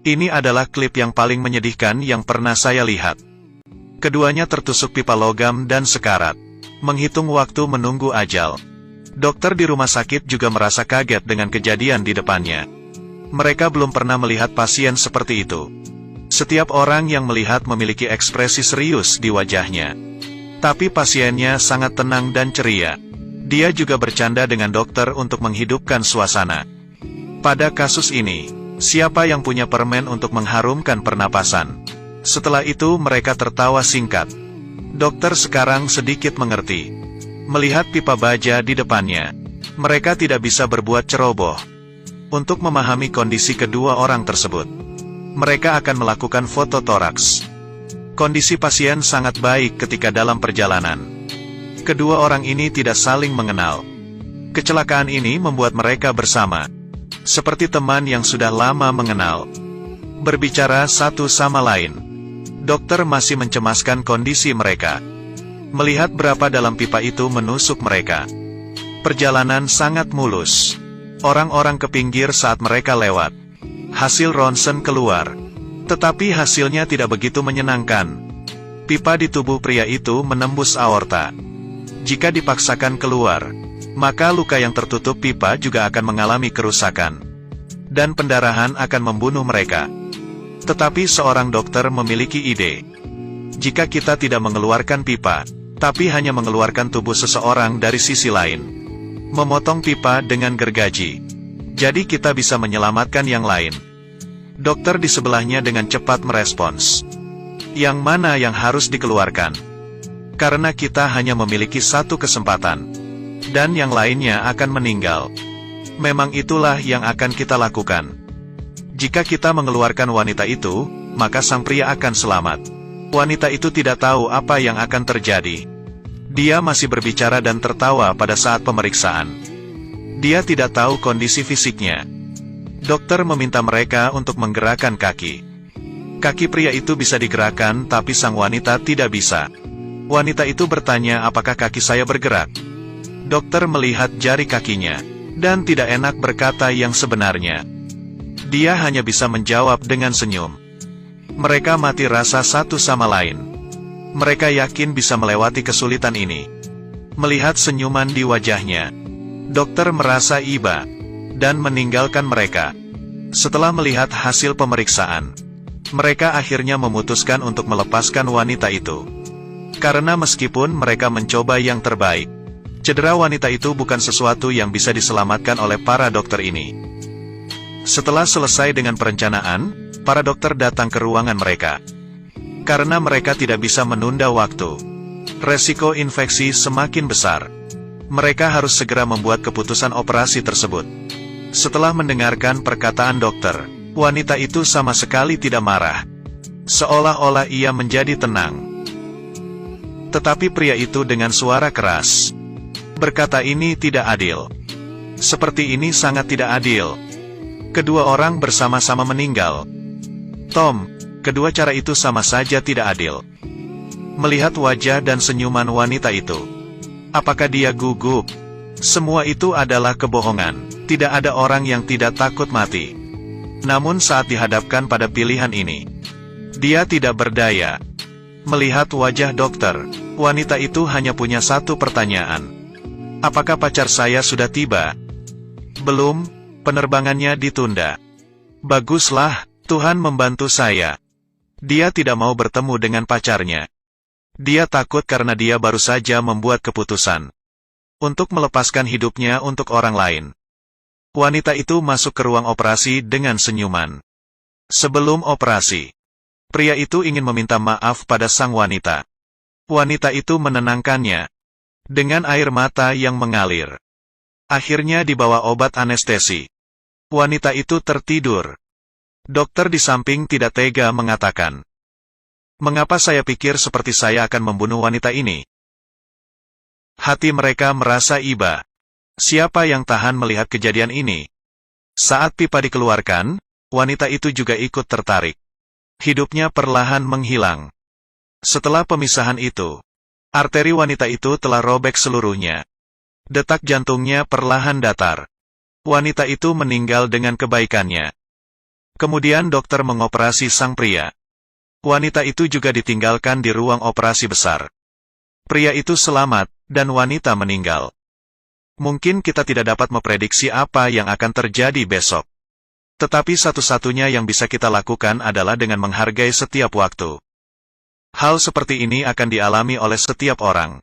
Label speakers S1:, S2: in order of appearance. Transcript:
S1: Ini adalah klip yang paling menyedihkan yang pernah saya lihat. Keduanya tertusuk pipa logam dan sekarat, menghitung waktu menunggu ajal. Dokter di rumah sakit juga merasa kaget dengan kejadian di depannya. Mereka belum pernah melihat pasien seperti itu. Setiap orang yang melihat memiliki ekspresi serius di wajahnya. Tapi pasiennya sangat tenang dan ceria. Dia juga bercanda dengan dokter untuk menghidupkan suasana. Pada kasus ini, siapa yang punya permen untuk mengharumkan pernapasan? Setelah itu mereka tertawa singkat. Dokter sekarang sedikit mengerti. Melihat pipa baja di depannya, mereka tidak bisa berbuat ceroboh. Untuk memahami kondisi kedua orang tersebut, mereka akan melakukan foto toraks. Kondisi pasien sangat baik ketika dalam perjalanan. Kedua orang ini tidak saling mengenal. Kecelakaan ini membuat mereka bersama, seperti teman yang sudah lama mengenal. Berbicara satu sama lain. Dokter masih mencemaskan kondisi mereka. Melihat berapa dalam pipa itu menusuk mereka. Perjalanan sangat mulus. Orang-orang ke pinggir saat mereka lewat. Hasil ronsen keluar. Tetapi hasilnya tidak begitu menyenangkan. Pipa di tubuh pria itu menembus aorta. Jika dipaksakan keluar, maka luka yang tertutup pipa juga akan mengalami kerusakan. Dan pendarahan akan membunuh mereka. Tetapi seorang dokter memiliki ide. Jika kita tidak mengeluarkan pipa, tapi hanya mengeluarkan tubuh seseorang dari sisi lain, memotong pipa dengan gergaji, jadi kita bisa menyelamatkan yang lain. Dokter di sebelahnya dengan cepat merespons. Yang mana yang harus dikeluarkan? Karena kita hanya memiliki satu kesempatan, dan yang lainnya akan meninggal. Memang itulah yang akan kita lakukan. Jika kita mengeluarkan wanita itu, maka sang pria akan selamat. Wanita itu tidak tahu apa yang akan terjadi. Dia masih berbicara dan tertawa pada saat pemeriksaan. Dia tidak tahu kondisi fisiknya. Dokter meminta mereka untuk menggerakkan kaki. Kaki pria itu bisa digerakkan, tapi sang wanita tidak bisa. Wanita itu bertanya, apakah kaki saya bergerak? Dokter melihat jari kakinya, dan tidak enak berkata yang sebenarnya. Dia hanya bisa menjawab dengan senyum. Mereka mati rasa satu sama lain. Mereka yakin bisa melewati kesulitan ini. Melihat senyuman di wajahnya, dokter merasa iba, dan meninggalkan mereka. Setelah melihat hasil pemeriksaan, mereka akhirnya memutuskan untuk melepaskan wanita itu. Karena meskipun mereka mencoba yang terbaik, cedera wanita itu bukan sesuatu yang bisa diselamatkan oleh para dokter ini. Setelah selesai dengan perencanaan, para dokter datang ke ruangan mereka. Karena mereka tidak bisa menunda waktu. Resiko infeksi semakin besar. Mereka harus segera membuat keputusan operasi tersebut. Setelah mendengarkan perkataan dokter, wanita itu sama sekali tidak marah. Seolah-olah ia menjadi tenang. Tetapi pria itu dengan suara keras berkata, ini tidak adil. Seperti ini sangat tidak adil. Kedua orang bersama-sama meninggal. Tom, kedua cara itu sama saja tidak adil. Melihat wajah dan senyuman wanita itu, apakah dia gugup? Semua itu adalah kebohongan. Tidak ada orang yang tidak takut mati. Namun saat dihadapkan pada pilihan ini, dia tidak berdaya. Melihat wajah dokter, wanita itu hanya punya satu pertanyaan. Apakah pacar saya sudah tiba? Belum. Penerbangannya ditunda. Baguslah, Tuhan membantu saya. Dia tidak mau bertemu dengan pacarnya. Dia takut karena dia baru saja membuat keputusan untuk melepaskan hidupnya untuk orang lain. Wanita itu masuk ke ruang operasi dengan senyuman. Sebelum operasi, pria itu ingin meminta maaf pada sang wanita. Wanita itu menenangkannya dengan air mata yang mengalir. Akhirnya dibawa obat anestesi. Wanita itu tertidur. Dokter di samping tidak tega mengatakan, mengapa saya pikir seperti saya akan membunuh wanita ini? Hati mereka merasa iba. Siapa yang tahan melihat kejadian ini? Saat pipa dikeluarkan, wanita itu juga ikut tertarik. Hidupnya perlahan menghilang. Setelah pemisahan itu, arteri wanita itu telah robek seluruhnya. Detak jantungnya perlahan datar. Wanita itu meninggal dengan kebaikannya. Kemudian dokter mengoperasi sang pria. Wanita itu juga ditinggalkan di ruang operasi besar. Pria itu selamat, dan wanita meninggal. Mungkin kita tidak dapat memprediksi apa yang akan terjadi besok. Tetapi satu-satunya yang bisa kita lakukan adalah dengan menghargai setiap waktu. Hal seperti ini akan dialami oleh setiap orang.